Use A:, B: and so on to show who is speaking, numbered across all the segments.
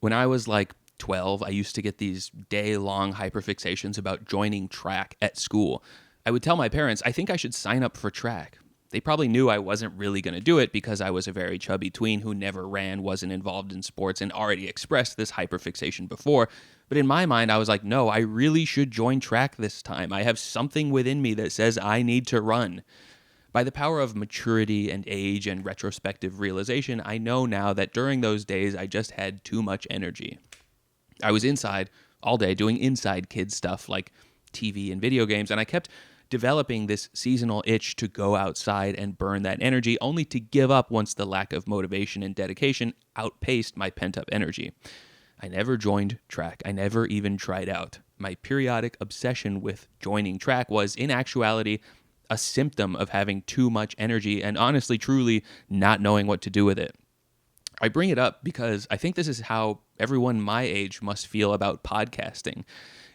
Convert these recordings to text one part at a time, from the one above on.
A: When I was like 12, I used to get these day-long hyperfixations about joining track at school. I would tell my parents, I think I should sign up for track. They probably knew I wasn't really going to do it because I was a very chubby tween who never ran, wasn't involved in sports, and already expressed this hyperfixation before. But in my mind, I was like, no, I really should join track this time. I have something within me that says I need to run. By the power of maturity and age and retrospective realization, I know now that during those days, I just had too much energy. I was inside all day doing inside kid stuff like TV and video games, and I kept developing this seasonal itch to go outside and burn that energy, only to give up once the lack of motivation and dedication outpaced my pent-up energy. I never joined track. I never even tried out. My periodic obsession with joining track was, in actuality, a symptom of having too much energy and honestly, truly not knowing what to do with it. I bring it up because I think this is how everyone my age must feel about podcasting.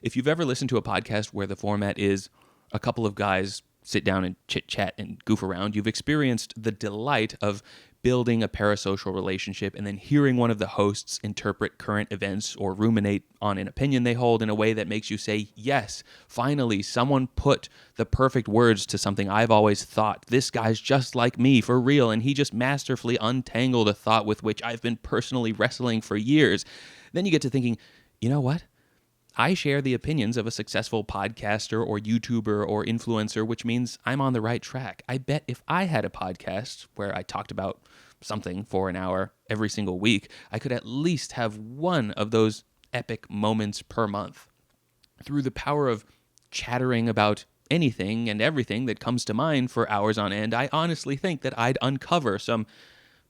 A: If you've ever listened to a podcast where the format is a couple of guys sit down and chit-chat and goof around, you've experienced the delight of building a parasocial relationship and then hearing one of the hosts interpret current events or ruminate on an opinion they hold in a way that makes you say, yes, finally, someone put the perfect words to something I've always thought. This guy's just like me, for real, and he just masterfully untangled a thought with which I've been personally wrestling for years. Then you get to thinking, you know what? I share the opinions of a successful podcaster or YouTuber or influencer, which means I'm on the right track. I bet if I had a podcast where I talked about something for an hour every single week, I could at least have one of those epic moments per month. Through the power of chattering about anything and everything that comes to mind for hours on end, I honestly think that I'd uncover some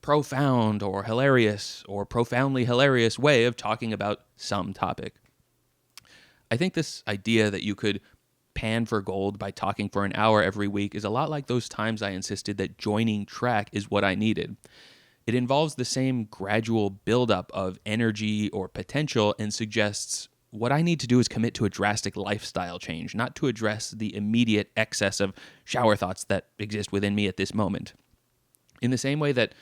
A: profound or hilarious or profoundly hilarious way of talking about some topic. I think this idea that you could pan for gold by talking for an hour every week is a lot like those times I insisted that joining track is what I needed. It involves the same gradual buildup of energy or potential and suggests what I need to do is commit to a drastic lifestyle change, not to address the immediate excess of shower thoughts that exist within me at this moment. In the same way that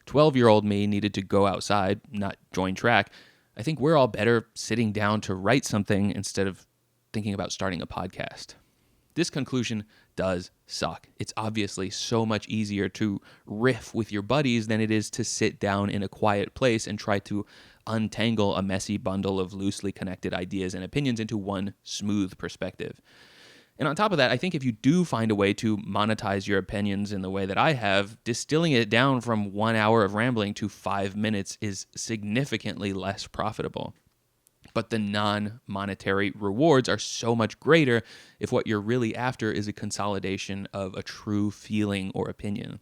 A: 12-year-old me needed to go outside, not join track, I think we're all better sitting down to write something instead of thinking about starting a podcast. This conclusion does suck. It's obviously so much easier to riff with your buddies than it is to sit down in a quiet place and try to untangle a messy bundle of loosely connected ideas and opinions into one smooth perspective. And on top of that, I think if you do find a way to monetize your opinions in the way that I have, distilling it down from 1 hour of rambling to 5 minutes is significantly less profitable. But the non-monetary rewards are so much greater if what you're really after is a consolidation of a true feeling or opinion.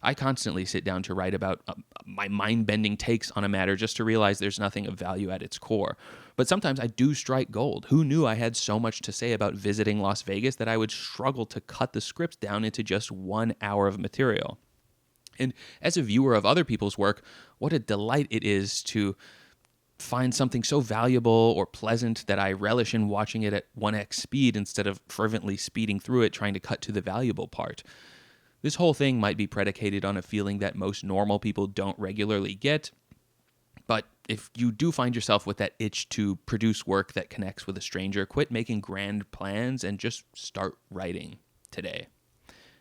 A: I constantly sit down to write about my mind-bending takes on a matter just to realize there's nothing of value at its core. But sometimes I do strike gold. Who knew I had so much to say about visiting Las Vegas that I would struggle to cut the script down into just 1 hour of material? And as a viewer of other people's work, what a delight it is to find something so valuable or pleasant that I relish in watching it at 1x speed instead of fervently speeding through it trying to cut to the valuable part. This whole thing might be predicated on a feeling that most normal people don't regularly get, but if you do find yourself with that itch to produce work that connects with a stranger, quit making grand plans and just start writing today.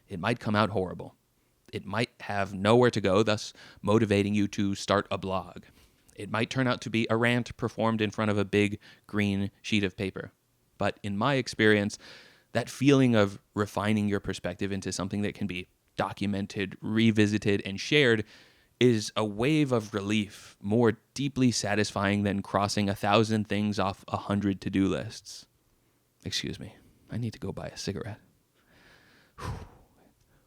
A: It might come out horrible. It might have nowhere to go, thus motivating you to start a blog. It might turn out to be a rant performed in front of a big green sheet of paper. But in my experience, that feeling of refining your perspective into something that can be documented, revisited, and shared is a wave of relief, more deeply satisfying than crossing 1,000 things off 100 to-do lists. Excuse me, I need to go buy a cigarette. Whew.